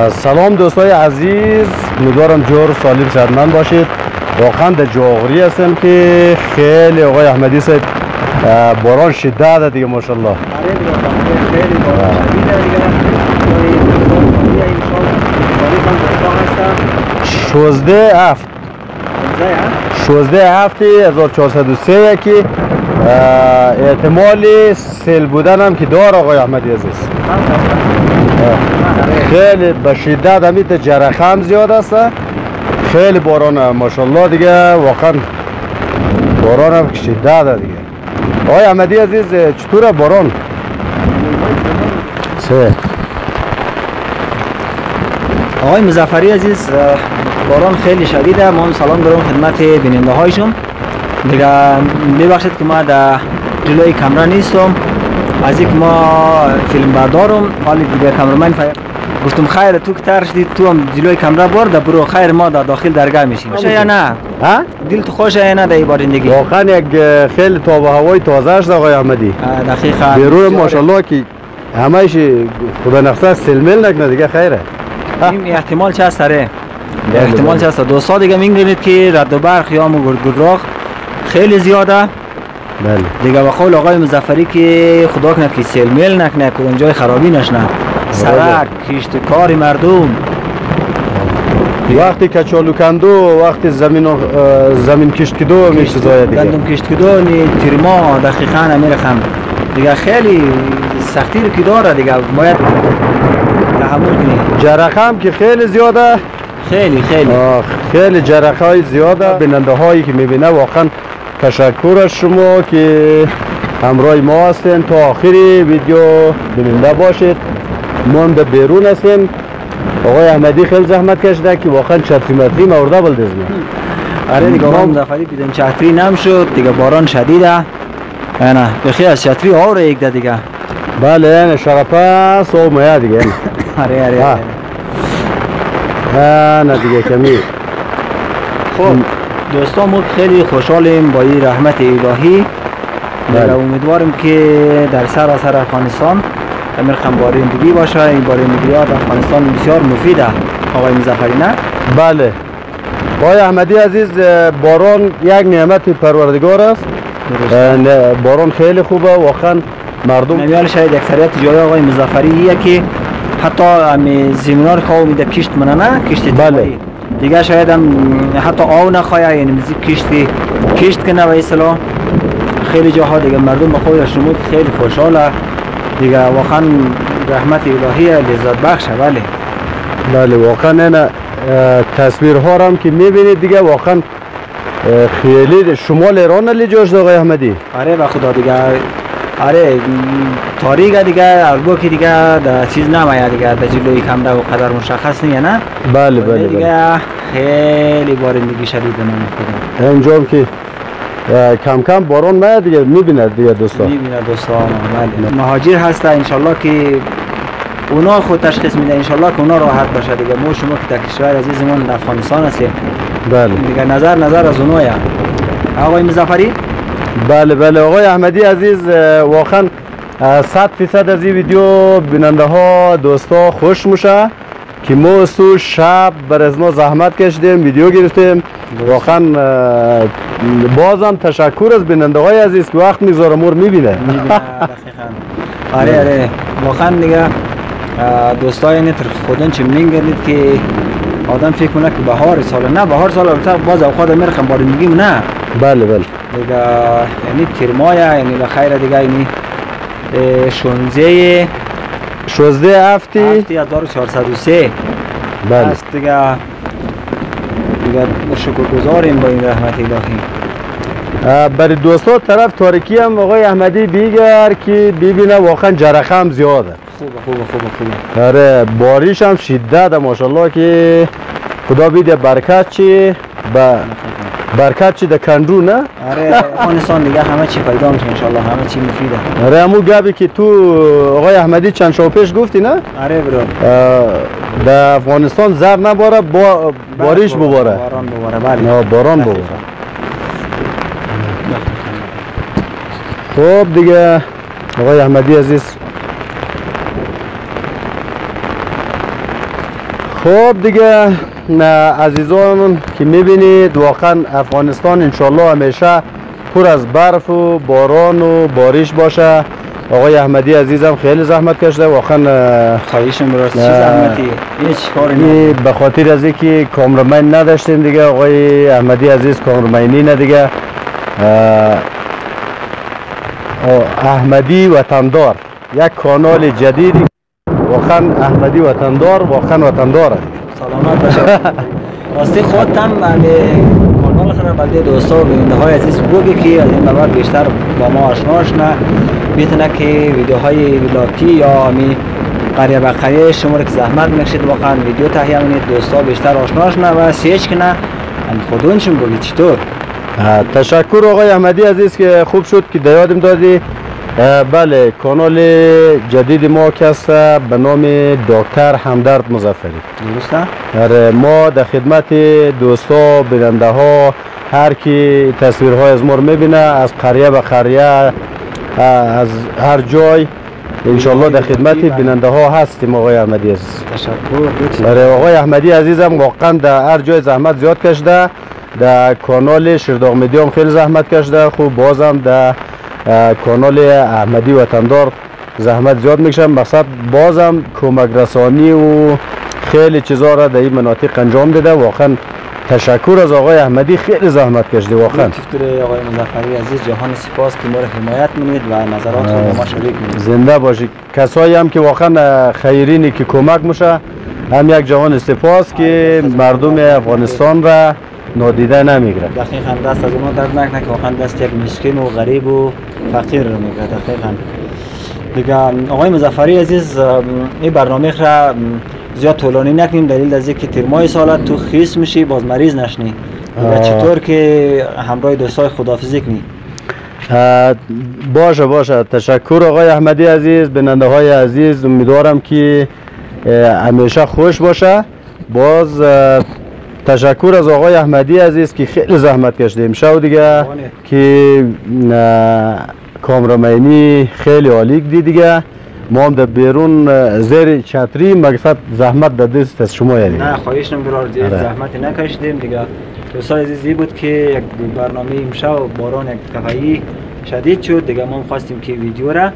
سلام دوستای عزیز، امیدوارم جور سالم صحتمند باشید. واقعا در جاغوری هستم که خیلی آقای احمدی صاحب باران شدت دیگه ماشاءالله. خیلی باران شدیده دیگه. 16/7 1403 که احتمال سیل بودن هم که دار آقای احمدی عزیز. خیلی به شدت همیت جرقه هم زیاد است. خیلی باران ماشاءالله دیگه، واقعا باران هم شدت دیگه. آقای احمدی عزیز چطوره باران؟ آقای مظفری عزیز، باران خیلی شدیده. ما سلام دارم خدمت بیننده هایشون دیگه. ببخشید که ما در جلوی کامرا نیستم، از اینکه ما فیلم بردارم. حالی دیگه کامرمن گفتم خیر تو که ترشدید تو هم جلوی کامرا برو خیر ما در داخل درگاه میشیم. خوشه یا نه؟ ها؟ دل تو خوشه یا نه در این زندگی؟ واقعا یک خیلی تاب و هوای تازه است آقای احمدی. دقیقاً. بیرون ماشاءالله که همهش خدا نخسته سلمل نکنه دیگه خیره. این احتمال چه است داره؟ احتمال چه است؟ دوستا دیگه میگنید که رد و برق یا گراغ خیلی زیاده. بله دیگه با قول آقای مظفری که خدا کنه که سلمل نکنه، کدوم جای خرابی نشنه. سرک کشت کار مردم وقتی کچالو کندو، وقتی زمین کشت کدو میشه زایه دیگه. گندم کشت کدو نی تیرما دقیقاً میرخم دیگه. خیلی سختی رو که داره دیگه، باید تحمل کنی. جرقه هم که خیلی زیاده. خیلی جرقه های زیاده. بیننده هایی که میبینه واقعا تشکر از شما که همراه ما هستین. تا آخری ویدیو بیننده باشید. ما هم در بیرون هستیم. آقای احمدی خیلی زحمت کشیده که واقعا چتری متری مورده بلدزنه. آره دیگه آقای مظفری دیدم چتری نمیشد دیگه، باران شدیده. نه بخیر از چتری آوره یک ده دیگه. بله نه شرفه صوب مایه دیگه. آره نه دیگه کمی. خب دوستان ما خیلی خوشحالیم با این رحمت الهی. بله. امیدوارم که در سراسر افغانستان امرخم بارندگی باشه. این بارندگی ها در افغانستان بسیار مفیده آقای مظفری نه؟ بله آقای احمدی عزیز، باران یک نعمت پروردگار است. باران خیلی خوبه واقعا. مردم نمیال شاید اکثریت جای آقای مظفریه که حتی امی زمینار که میده کشت منه نه کشت. بله دیگه شاید هم حتی آو نخواه، یعنی مزید کشت کنه و اصلا خیلی جاها دیگه مردم به خود شمود خیلی خوشحاله دیگه. واقعا رحمت الهی لذت بخشه. بله واقعا نه تصویرها هم که میبینید دیگه واقعا خیلی شمال ایران لیجاش آقای احمدی. آره به خدا دیگه. آره تاریخ دیگه الگو که دیگه در چیز نمایه دیگه، در جلوی کامرا و قدر مشخص نیه نه؟ بله دیگه خیلی بارندگی شدید نمیکنه. اینجا که کم کم باران میاد دیگه، میبینه دیگه دوستان. بله مهاجر هسته انشالله که اونا خود تشخیص میده، انشالله که اونا راحت باشه دیگه. ما شما که در کشور عزیزمون افغانستان هستیم. بله دیگه نظر از اونایا آقای مظفری. بله آقای احمدی عزیز، واقعا 100% از این ویدیو بیننده ها دوستا خوش میشه که ما تو شب بر از ما زحمت کشیدیم ویدیو گرفتیم. واقعا بازم تشکر از بیننده های عزیز که وقت میذاره مور میبینه. آره واقعا دیگه دوستای نتر خودن چه میگردید که آدم فکر کنه که بهار سال نه، بهار سال البته باز اوقات میرخم بارندگی نه. بله دیگه یعنی تیرمایه، یعنی بخیر دیگه یعنی 16/7 1403 بله است دیگه شکرگزاریم با این رحمت الهی. برای دوستا طرف تاریکی هم آقای احمدی بیگر که ببینه واقعا جرقه هم زیاده. خوبه. آره باریش هم شدت ماشاءالله که خدا بیده برکت چی برکت چی در کندرو نه؟ آره افغانستان دیگه همه چی پیدا میشه انشالله، همه چی مفیده. آره همون گبی که تو آقای احمدی چند شب پیش گفتی نه؟ آره برو در افغانستان زر نباره باریش بباره. باران بباره. بله باران بباره. خب دیگه آقای احمدی عزیز خب دیگه عزیزان که میبینید واقعا افغانستان انشالله همیشه پر از برف و باران و بارش باشه. آقای احمدی عزیزم خیلی زحمت کشیده واقعا. خواهشم براست چه زحمتی هیچ کاری نه، به خاطر از اینکه کامرمین نداشتیم دیگه آقای احمدی عزیز کامرمینی نه دیگه. احمدی وطندار یک کانال جدیدی واقعا احمدی وطندار واقعا وطنداره. سلامت باشه. راستی خودت هم کانال خود بلده دوستا و بیننده های عزیز بگی که از این بعد بیشتر با ما آشنا شنه، میتونه که ویدیوهای ولاکی یا همی قریه به قریه شما رو که زحمت میکشید واقعا ویدیو تهیه کنید دوستا بیشتر آشنا شنه و سیچ کنه خودونشون بگی چطور. تشکر آقای احمدی عزیز که خوب شد که یادم دادی. بله کانال جدید ما که است به نام دکتر همدرد مظفری. درسته؟ ما در خدمت دوستا بیننده ها هر کی تصویرهای از ما رو میبینه از قریه به قریه از هر جای انشالله در خدمت بیننده ها هستیم آقای احمدی عزیز. تشکر. آقای احمدی عزیزم واقعا در هر جای زحمت زیاد کشیده. در کانال شیرداغ میدیا خیلی زحمت کشیده. خوب بازم در کانال احمدی وطندار زحمت زیاد میکشم. مقصد بازم کمک رسانی و خیلی چیزا را در این مناطق انجام داده. واقعا تشکر از آقای احمدی خیلی زحمت کشیده واقعا. تفتر آقای مظفری عزیز جهان سپاس که ما را حمایت می‌کنید و نظرات رو با ما شریک می‌کنید. زنده باشید. کسایی هم که واقعا خیرینی که کمک میشه هم یک جهان سپاس که مردم افغانستان را نادیده نمیگیره. دقیقاً دست از اونها درد نکنه که واقعا دست یک مسکین و غریب و فقیر رو میگیره. دقیقاً دیگه آقای مظفری عزیز این برنامه را زیاد طولانی نکنیم دلیل از اینکه تیر ماه سال تو خیس میشی باز مریض نشنی. دیگه چطور که همراه دوستای خداحافظی کنی؟ باشه تشکر آقای احمدی عزیز. بیننده های عزیز امیدوارم که همیشه خوش باشه. باز تشکر از آقای احمدی عزیز که خیلی زحمت کشیده امشب دیگه که کامرمینی خیلی عالی دیگه. ما هم در بیرون زیر چتری مقصد زحمت در دست از شما یعنی نه خواهشم برار زیر زحمتی نکشیدیم دیگه. دوستای عزیزی بود که یک برنامه امشب باران یک دفعی شدید شد دیگه. ما خواستیم که ویدیو را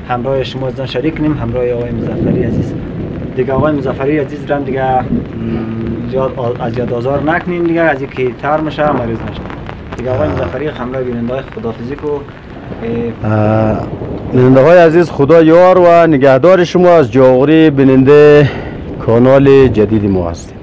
همراه شما زن شریک کنیم همراه آقای مظفری عزیز دیگه. آقای مظفری عزیز را دیگه از یاد آزار نکنین دیگه از اینکه تر میشه مریض نشه دیگه. آقای مظفری همراه بیننده های خداحافظی کو. بیننده های عزیز خدا یار و نگهدار شما از جاغوری بیننده کانال جدید ما هستیم.